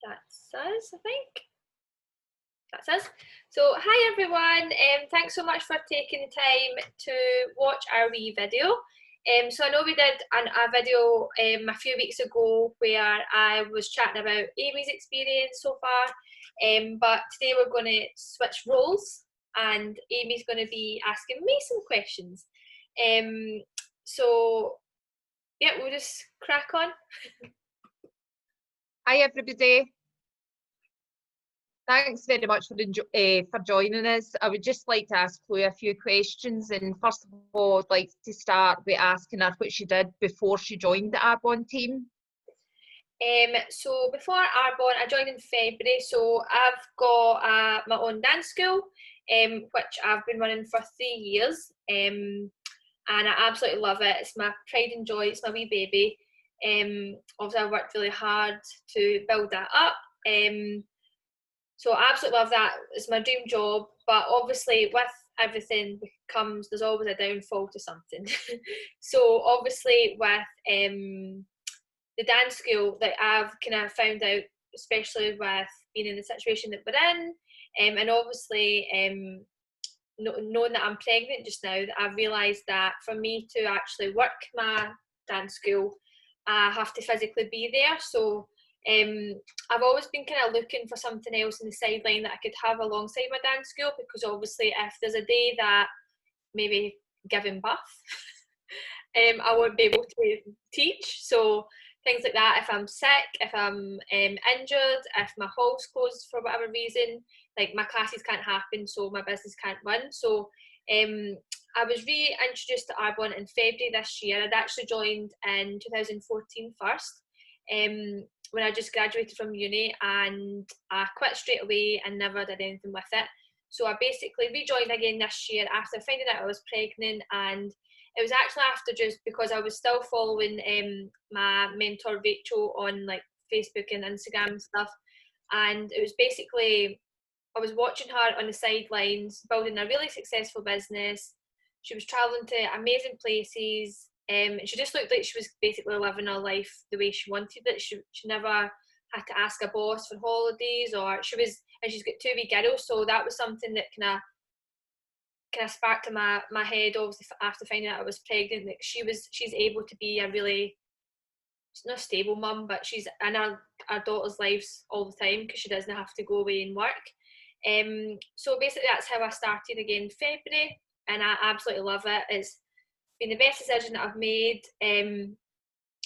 That's us, I think. That's us. So hi everyone, thanks so much for taking the time to watch our wee video. So I know we did a video a few weeks ago where I was chatting about Amy's experience so far, but today we're going to switch roles and Amy's going to be asking me some questions. So yeah, we'll just crack on. Hi everybody. Thanks very much for joining us. I would just like to ask Chloe a few questions, and first of all, I'd like to start by asking her what she did before she joined the Arbonne team. So before Arbonne, I joined in February. So I've got my own dance school, which I've been running for 3 years, and I absolutely love it. It's my pride and joy. It's my wee baby. Obviously, I worked really hard to build that up. So I absolutely love that. It's my dream job. But obviously, with everything comes, there's always a downfall to something. So obviously, with the dance school, that I've kind of found out, especially with being in the situation that we're in, and obviously knowing that I'm pregnant just now, that I've realised that for me to actually work my dance school, I have to physically be there. So I've always been kind of looking for something else in the sideline that I could have alongside my dance school, because obviously if there's a day that maybe giving birth, I won't be able to teach. So things like that, if I'm sick, if I'm injured, if my hall's closed for whatever reason, like my classes can't happen, so my business can't run. So I was reintroduced to Arbonne in February this year. I'd actually joined in 2014 first, when I just graduated from uni, and I quit straight away and never did anything with it. So I basically rejoined again this year after finding out I was pregnant, and it was actually after, just because I was still following my mentor Rachel on like Facebook and Instagram and stuff, and it was basically, I was watching her on the sidelines building a really successful business. She was traveling to amazing places. She just looked like she was basically living her life the way she wanted it. She never had to ask a boss for holidays, or and she's got 2 wee girls, so that was something that kind of sparked in my head, obviously, after finding out I was pregnant, that she's able to be a really, she's not a stable mum, but she's in our daughter's lives all the time because she doesn't have to go away and work. So basically that's how I started again in February, and I absolutely love it. It's been the best decision that I've made, and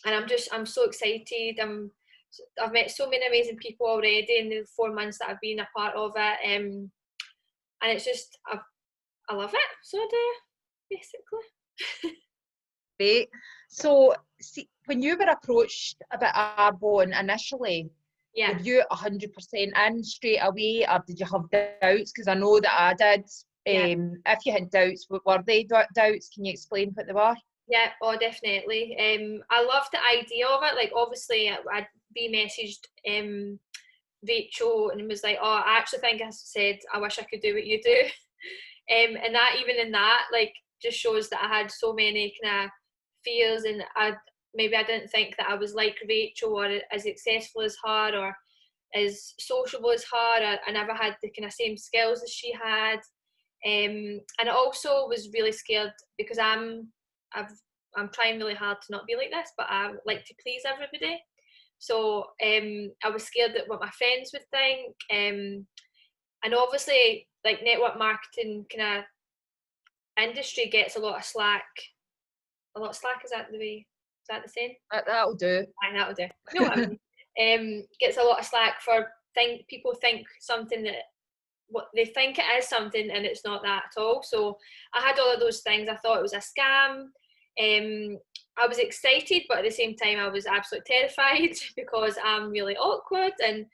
I'm so excited. I've met so many amazing people already in the 4 months that I've been a part of it, and it's just, I love it. So I do, basically. Great. So see, when you were approached about Arbonne initially, Yeah. were you 100% in straight away, or did you have doubts? Because I know that I did. Yeah. If you had doubts, what were they doubts? Can you explain what they were? Yeah, oh, definitely. I loved the idea of it. Like, obviously, I'd messaged Rachel and was like, oh, I actually think I said, I wish I could do what you do. And that, even in that, like, just shows that I had so many kind of fears, and maybe I didn't think that I was like Rachel, or as successful as her, or as sociable as her. I never had the kind of same skills as she had. And I also was really scared, because I'm trying really hard to not be like this, but I like to please everybody. So I was scared that what my friends would think. And obviously, like, network marketing kind of industry gets a lot of slack. A lot of slack, is that the saying? That'll do. Aye, that'll do. You know what I mean? Gets a lot of slack for people think something that, what they think it is something, and it's not that at all. So I had all of those things. I thought it was a scam. I was excited, but at the same time I was absolutely terrified because I'm really awkward, and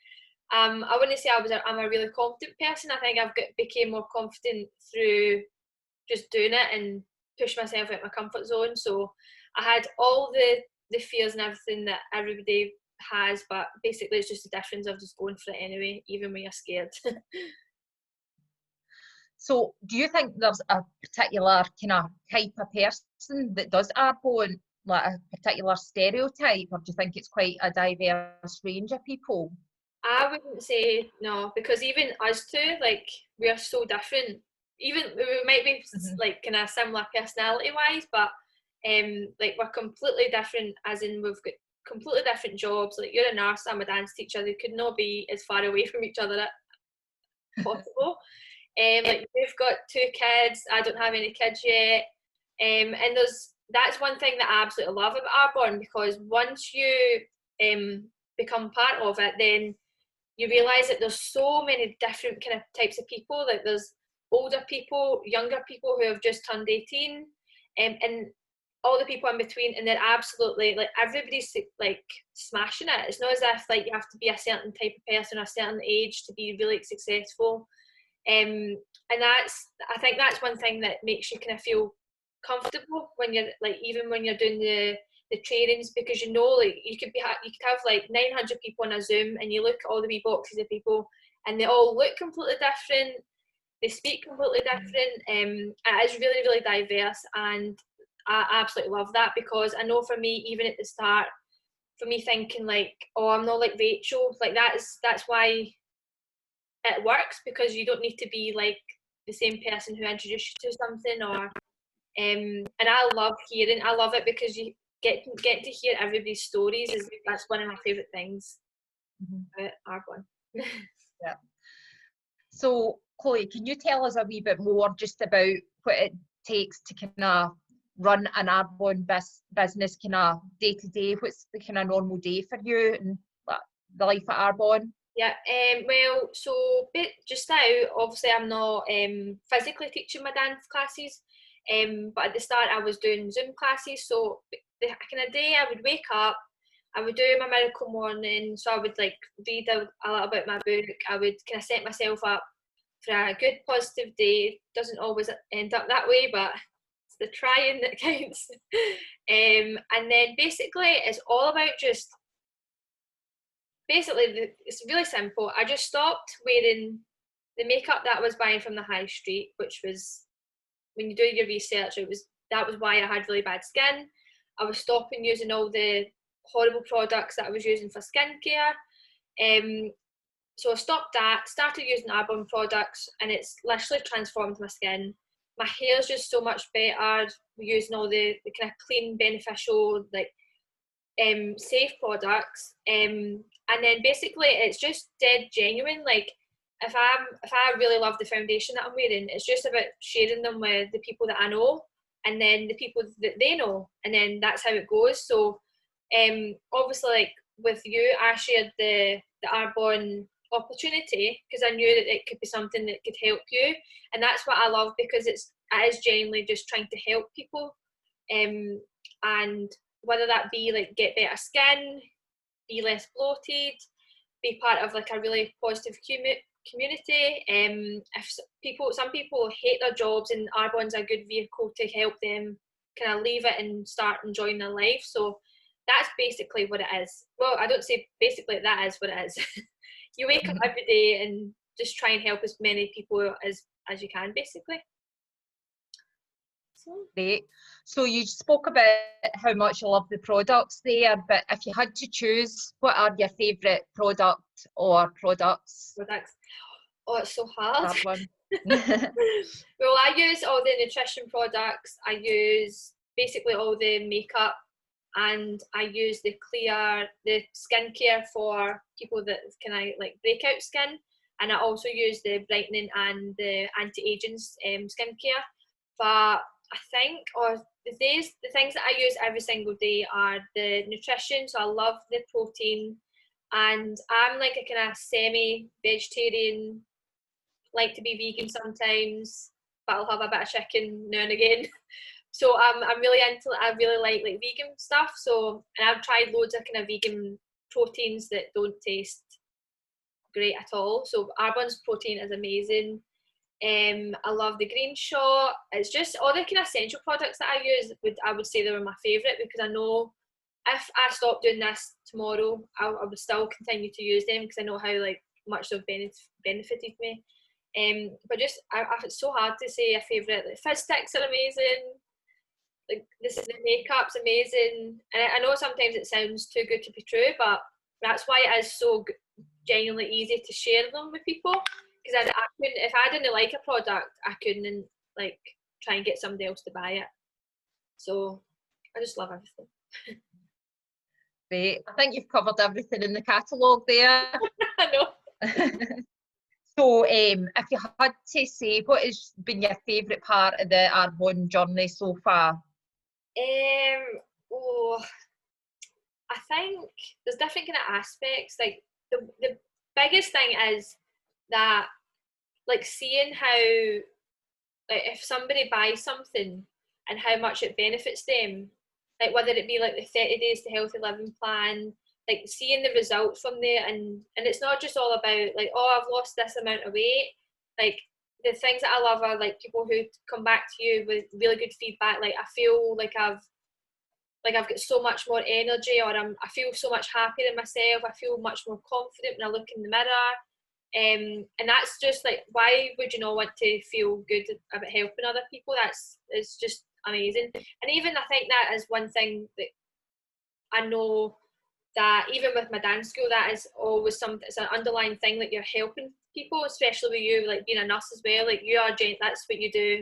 I wouldn't say I'm a really confident person. I think became more confident through just doing it and push myself out my comfort zone. So I had all the fears and everything that everybody has, but basically it's just a difference of just going for it anyway, even when you're scared. So do you think there's a particular kind of type of person that does Arbonne, like a particular stereotype, or do you think it's quite a diverse range of people? I wouldn't say no, because even us two, like, we are so different. Even we might be like kind of similar personality wise, but like we're completely different. As in, we've got completely different jobs. Like, you're a nurse, I'm a dance teacher. They could not be as far away from each other as possible. Like, we've got 2 kids. I don't have any kids yet. And that's one thing that I absolutely love about Arbonne, because once you become part of it, then you realise that there's so many different kind of types of people. Like, there's older people, younger people who have just turned 18, and all the people in between, and they're absolutely, like, everybody's like smashing it. It's not as if like you have to be a certain type of person, a certain age to be really successful. And I think that's one thing that makes you kind of feel comfortable when you're like, even when you're doing the trainings, because you know, like, you could have like 900 people on a Zoom, and you look at all the wee boxes of people, and they all look completely different, they speak completely different. It is really, really diverse, and I absolutely love that, because I know for me, even at the start, for me thinking like, oh, I'm not like Rachel, like that's why it works, because you don't need to be like the same person who introduced you to something. Or and I love it, because you get to hear everybody's stories. That's one of my favourite things about Arbonne. Yeah. So, Chloe, can you tell us a wee bit more just about what it takes to kind of run an Arbonne business, kind of day to day? What's the kind of normal day for you and the life at Arbonne? Yeah, well, so just now, obviously, I'm not physically teaching my dance classes, but at the start, I was doing Zoom classes. So the kind of day, I would wake up, I would do my miracle morning. So I would like read a little bit my book. I would kind of set myself up for a good positive day. Doesn't always end up that way, but it's the trying that counts. And then basically, it's all about just it's really simple. I just stopped wearing the makeup that I was buying from the high street, which was, when you do your research, that was why I had really bad skin. I was stopping using all the horrible products that I was using for skincare. So I stopped that, started using Arbonne products, and it's literally transformed my skin. My hair's just so much better. We're using all the kind of clean, beneficial, like safe products, and then basically it's just dead genuine. Like, if I really love the foundation that I'm wearing, it's just about sharing them with the people that I know, and then the people that they know, and then that's how it goes. So obviously, like with you, I shared the Arbonne opportunity because I knew that it could be something that could help you, and that's what I love, because it is genuinely just trying to help people, and whether that be like get better skin, be less bloated, be part of like a really positive community. If some people hate their jobs, and Arbonne's a good vehicle to help them kind of leave it and start enjoying their life. So that's basically what it is. Well, I don't say basically, that is what it is. You wake up every day and just try and help as many people as you can, basically. Great. So you spoke about how much you love the products there, but if you had to choose, what are your favourite product or products? Oh, it's so hard. That one. Well, I use all the nutrition products. I use basically all the makeup, and I use the skincare for people that kind of like breakout skin, and I also use the brightening and the anti-aging skincare. But I think, or the things that I use every single day are the nutrition. So I love the protein, and I'm like a kind of semi-vegetarian, like to be vegan sometimes, but I'll have a bit of chicken now and again. So I'm really into, I really like vegan stuff. So, and I've tried loads of kind of vegan proteins that don't taste great at all. So Arbonne's protein is amazing. I love the green shot. It's just all the kind of essential products that I use. I would say they were my favourite, because I know if I stopped doing this tomorrow, I would still continue to use them, because I know how like much they've benefited me. But just it's so hard to say a favourite. Like, fizz sticks are amazing. Like, the makeup's amazing, and I know sometimes it sounds too good to be true, but that's why it is so genuinely easy to share them with people, because I couldn't, if I didn't like a product, I couldn't like try and get somebody else to buy it. So I just love everything. Great. I think you've covered everything in the catalogue there. I know. So if you had to say, what has been your favourite part of the Arbonne journey so far? Oh, I think there's different kind of aspects. Like the biggest thing is that, like, seeing how, like, if somebody buys something and how much it benefits them, like whether it be like the 30 days to healthy living plan, like seeing the results from there, and it's not just all about like, oh, I've lost this amount of weight. Like, the things that I love are like people who come back to you with really good feedback. Like, I feel like I've got so much more energy, or I feel so much happier in myself. I feel much more confident when I look in the mirror. And that's just like, why would you not want to feel good about helping other people? It's just amazing. And even I think that is one thing that I know, that even with my dance school, that is always something, it's an underlying thing, that you're helping people, especially with you like being a nurse as well. Like, you are, that's what you do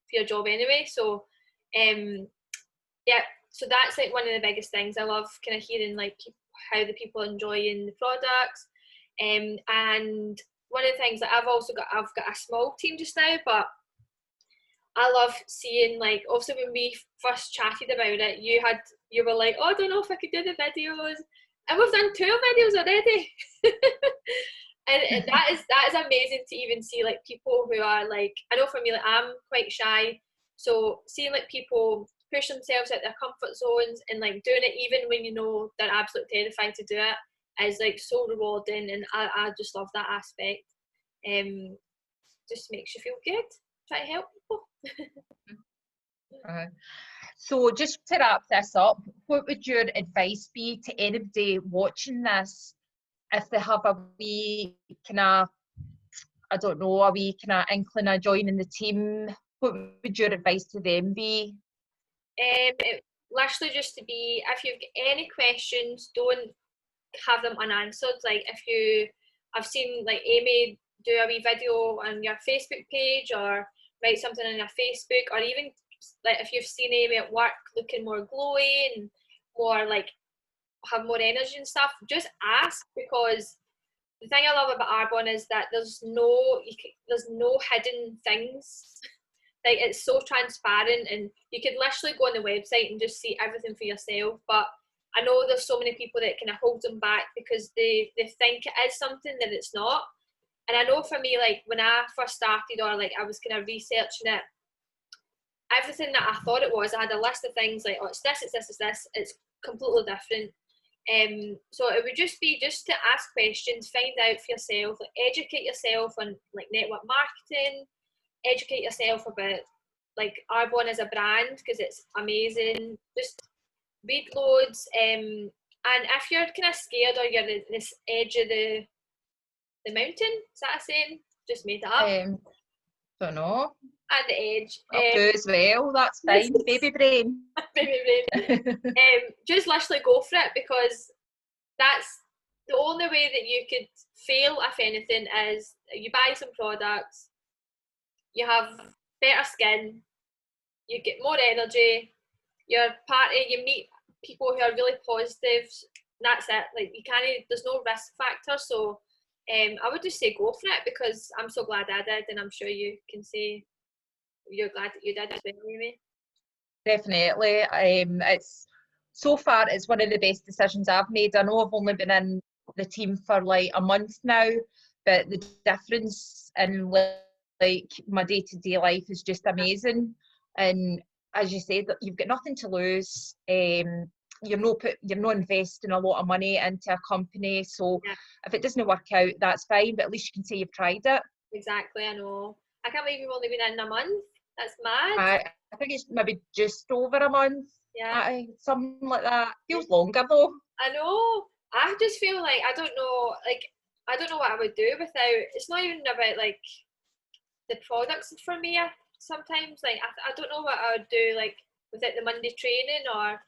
for your job anyway. So yeah, so that's like one of the biggest things. I love kind of hearing like how the people are enjoying the products. And one of the things that I've got a small team just now, but I love seeing, like, also when we first chatted about it, you were like, oh, I don't know if I could do the videos, and we've done 2 videos already. and that is amazing to even see, like, people who are like, I know for me, like, I'm quite shy, so seeing like people push themselves out their comfort zones and like doing it even when you know they're absolutely terrified to do it is like so rewarding, and I just love that aspect. Just makes you feel good, try to help people. So just to wrap this up, what would your advice be to anybody watching this if they have a wee kind of, I don't know, a wee kind of inkling of joining the team? What would your advice to them be? It literally just to be, if you've got any questions, don't have them unanswered. Like, I've seen like Amy do a wee video on your Facebook page, or write something on your Facebook, or even like if you've seen Amy at work looking more glowy and more like have more energy and stuff, just ask, because the thing I love about Arbonne is that there's no hidden things. Like, it's so transparent, and you could literally go on the website and just see everything for yourself. But I know there's so many people that kind of hold them back because they think it is something that it's not. And I know for me, like when I first started, or like I was kind of researching it, everything that I thought it was, I had a list of things like, oh, it's this, it's this, it's this. It's completely different. So it would just be just to ask questions, find out for yourself, like educate yourself on like network marketing, educate yourself about like Arbonne as a brand, because it's amazing. Just read loads, and if you're kind of scared, or you're at this edge of the mountain, is that a saying? Just made it up. Don't know. At the edge. I'll do as well, that's fine. Baby brain. Baby brain. Just literally go for it, because that's the only way that you could fail, if anything, is you buy some products, you have better skin, you get more energy, you're you meet people who are really positive, and that's it. Like, you can't, there's no risk factor. So I would just say go for it, because I'm so glad I did, and I'm sure you can say you're glad that you did as well, Amy. Definitely. It's so far, it's one of the best decisions I've made. I know I've only been in the team for like a month now, but the difference in like my day-to-day life is just amazing. And as you said, you've got nothing to lose. You're not investing a lot of money into a company, so if it doesn't work out, that's fine, but at least you can say you've tried it. Exactly. I know. I can't believe you've only been in a month. That's mad. I think it's maybe just over a month. Yeah. Something like that. Feels longer though. I know. I just feel like I don't know what I would do without. It's not even about like the products for me. Sometimes like I don't know what I would do like without the Monday training, or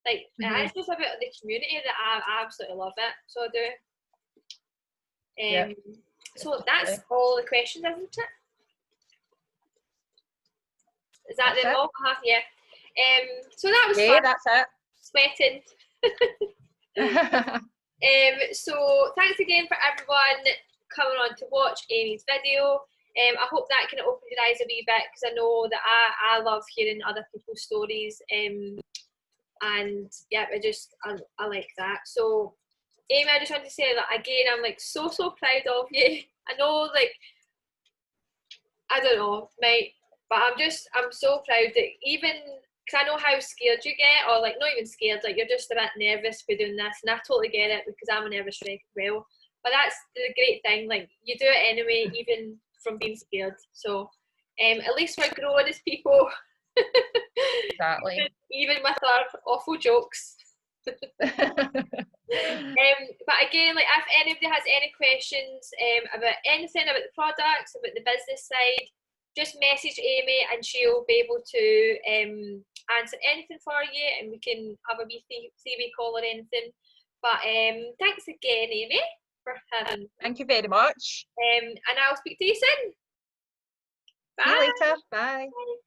like it's just about the community that I absolutely love it. So I do. Yeah. So that's all the questions, isn't it? Is that them all? Yeah. So that was fun. That's it. Sweating. So thanks again for everyone coming on to watch Amy's video. I hope that kind of opened your eyes a wee bit, because I know that I love hearing other people's stories. And yeah, I like that. So Amy, I just want to say that again, I'm like so proud of you. I know, like, I don't know, mate, but I'm so proud that, even because I know how scared you get, or like not even scared, like you're just a bit nervous for doing this, and I totally get it, because I'm a nervous wreck as well. But that's the great thing, like you do it anyway, even from being scared. So at least we're growing as people. Exactly. even with our awful jokes. But again, like if anybody has any questions about anything, about the products, about the business side, just message Amy and she'll be able to answer anything for you, and we can have a wee three-way call or anything. But thanks again, Amy, for having me. Thank you very much. And I'll speak to you soon. Bye. See you later. Bye. Bye.